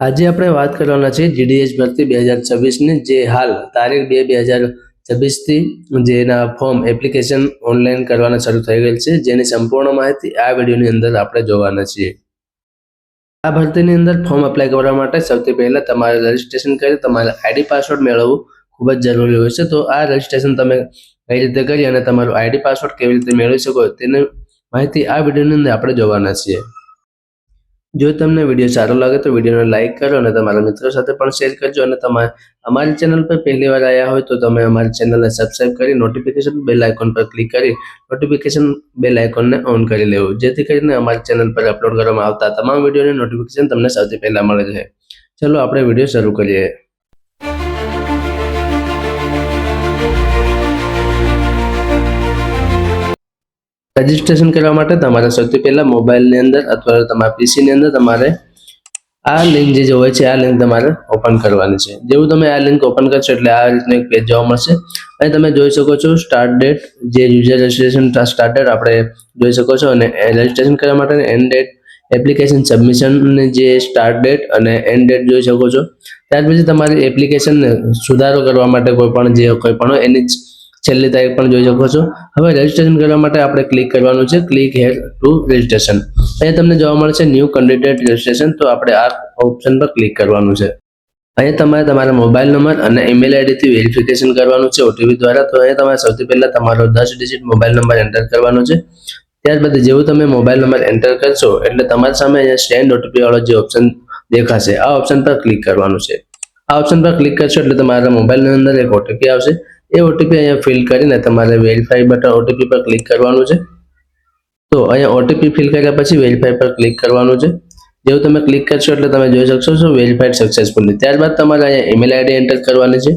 આજે આપણે વાત કરવાના છે GDS ભરતી 2026ની, જે હાલ તારીખ 2/2026 થી જેના ફોર્મ એપ્લિકેશન ઓનલાઈન કરવાના શરૂ થઈ ગયેલ છે, જેની સંપૂર્ણ માહિતી આ વિડીયોની અંદર આપણે જોવાના છીએ। આ ભરતીની અંદર ફોર્મ એપ્લાય કરવા માટે સૌથી પહેલા તમારે રજીસ્ટ્રેશન કરી તમારા આઈડી પાસવર્ડ મેળવવું ખૂબ જ જરૂરી હોય છે। તો આ રજીસ્ટ્રેશન તમે કઈ રીતે કરી અને તમારું આઈડી પાસવર્ડ કેવી રીતે મેળવી શકો તેની માહિતી આ વિડીયોની અંદર આપણે જોવાના છીએ। જો તમને વિડીયો સારો લાગે તો વિડીયોને લાઈક કરો અને તમારા મિત્રો સાથે પણ શેર કરજો, અને તમે અમારી ચેનલ પર પહેલી વાર આવ્યા હોય તો તમે અમારી ચેનલને સબસ્ક્રાઇબ કરી નોટિફિકેશન બેલ આઇકોન પર ક્લિક કરી નોટિફિકેશન બેલ આઇકોનને ઓન કરી લેવું, જેથી કરીને અમારી ચેનલ પર અપલોડ કરવામાં આવતા તમામ વિડીયોની નોટિફિકેશન તમને સૌથી પહેલા મળે છે। ચલો આપણે વિડીયો શરૂ કરીએ। રજીસ્ટ્રેશન કરવા માટે તમારે સૌથી પહેલા મોબાઈલની અંદર અથવા તમારા પીસીની અંદર તમારે આ લિંક જે હોય છે આ લિંક તમારે ઓપન કરવાની છે। જેવું તમે આ લિંક ઓપન કરશો એટલે આ રીતનું એક પેજ જોવા મળશે। અહીં તમે જોઈ શકો છો સ્ટાર્ટ ડેટ, જે યુઝર રજીસ્ટ્રેશન સ્ટાર્ટ ડેટ આપણે જોઈ શકો છો, અને રજીસ્ટ્રેશન કરવા માટેની એન્ડ ડેટ, એપ્લિકેશન સબમિશનની જે સ્ટાર્ટ ડેટ અને એન્ડ ડેટ જોઈ શકો છો। ત્યાર પછી તમારી એપ્લિકેશનને સુધારો કરવા માટે કોઈ પણ હોય એની છેલ્લી તારીખ પણ જોઈ શકો છો। હવે રજીસ્ટ્રેશન કરવા માટે આપણે ક્લિક કરવાનું છે, ક્લિક હેર ટુ રજીસ્ટ્રેશન। અહીંયા તમને જોવા મળશે ન્યૂ કેન્ડિડેટ રજીસ્ટ્રેશન, તો આપણે આ ઓપ્શન પર ક્લિક કરવાનું છે। અહીંયા તમારે તમારા મોબાઈલ નંબર અને ઈમેલ આઈડી થી વેરિફિકેશન કરવાનું છે ઓટીપી દ્વારા। તો અહીંયા તમારે સૌથી પહેલા તમારો 10 ડિજિટ મોબાઈલ નંબર એન્ટર કરવાનો છે। ત્યારબાદ જેવું તમે મોબાઈલ નંબર એન્ટર કરશો એટલે તમારી સામે અહીંયા સેન્ડ ઓટીપી વાળો જે ઓપ્શન દેખાશે આ ઓપ્શન પર ક્લિક કરવાનું છે। આ ઓપ્શન પર ક્લિક કરશો એટલે તમારા મોબાઈલની અંદર એક ઓટીપી આવશે। એ ઓટીપી અહીંયા ફિલ કરીને તમારે વેરીફાઈ બટન ઓટીપી પર ક્લિક કરવાનું છે। તો અહીંયા ઓટીપી ફિલ કર્યા પછી વેરીફાઈ પર ક્લિક કરવાનું છે। જેવું તમે ક્લિક કરશો એટલે તમે જોઈ શકશો છો વેરીફાઈડ સક્સેસફુલી। ત્યારબાદ તમારે અહીંયા ઈમેલ આઈડી એન્ટર કરવાની છે।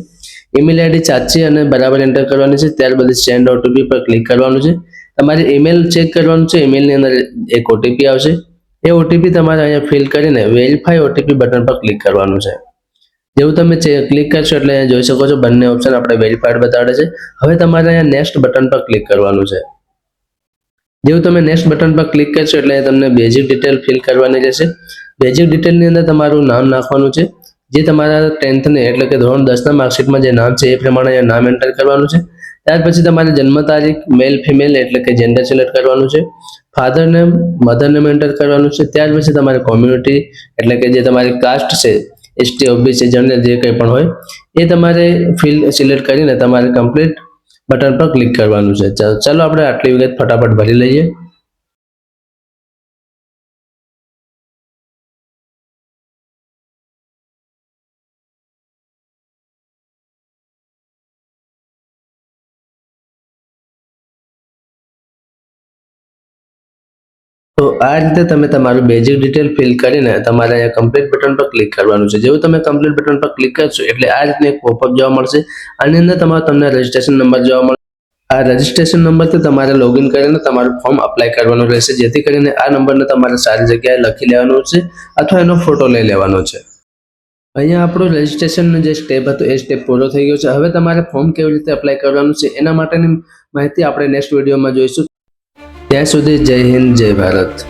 ઈમેલ આઈડી સાચી અને બરાબર એન્ટર કરવાની છે। ત્યારબાદ સેન્ડ ઓટીપી પર ક્લિક કરવાનું છે। તમારે ઈમેલ ચેક કરવાનું છે, ઈમેલની અંદર એક ઓટીપી આવશે। એ ઓટીપી તમારે અહીંયા ફિલ કરીને વેરીફાઈ ઓટીપી બટન પર ક્લિક કરવાનું છે। જેવું તમે ક્લિક કરશો એટલે અહીંયા જોઈ શકો છો બંને ઓપ્શન આપણે વેરીફાઈડ બતાડે છે। હવે તમારે અહીંયા નેક્સ્ટ બટન પર ક્લિક કરવાનું છે। જેવું તમે નેક્સ્ટ બટન પર ક્લિક કરશો એટલે તમને બેઝિક ડિટેલ ફિલ કરવાની રહેશે। બેઝિક ડિટેલની અંદર તમારું નામ નાખવાનું છે, જે તમારા 10th ને એટલે કે ધોરણ 10 ના માર્કશીટમાં જે નામ છે એ પ્રમાણે અહીંયા નામ એન્ટર કરવાનું છે। ત્યાર પછી તમારે જન્મ તારીખ મેલ ફિમેલ એટલે કે જેન્ડર સિલેક્ટ કરવાનું છે। Father name mother name enter કરવાનું છે। ત્યાર પછી તમારી કોમ્યુનિટી એટલે કે જે તમારી કાસ્ટ છે, એસટી ઓબીસી જનરલ જે કંઈ પણ હોય એ તમારે ફિલ્ડ સિલેક્ટ કરીને તમારે કમ્પ્લીટ બટન પર ક્લિક કરવાનું છે। ચાલો આપણે આટલી વિગત ફટાફટ ભરી લઈએ। તો આ રીતે તમે તમારું બેઝિક ડિટેલ ફિલ કરીને તમારે અહીંયા કમ્પ્લીટ બટન પર ક્લિક કરવાનું છે। જેવું તમે કમ્પ્લીટ બટન પર ક્લિક કરશો એટલે આ રીતનું એક પોપઅપ જોવા મળશે। આની અંદર તમને રજીસ્ટ્રેશન નંબર જોવા મળશે। આ રજીસ્ટ્રેશન નંબરથી તમારે લોગિન કરીને તમારું ફોર્મ અપ્લાય કરવાનું રહેશે, જેથી કરીને આ નંબરને તમારે સારી જગ્યાએ લખી લેવાનો છે અથવા એનો ફોટો લઈ લેવાનો છે। અહીંયા આપણું રજીસ્ટ્રેશનનો જે સ્ટેપ હતો એ સ્ટેપ પૂરો થઈ ગયો છે। હવે તમારે ફોર્મ કેવી રીતે અપ્લાય કરવાનું છે એના માટેની માહિતી આપણે નેક્સ્ટ વિડીયોમાં જોઈશું। ત્યાં સુધી જય હિન્દ, જય ભારત।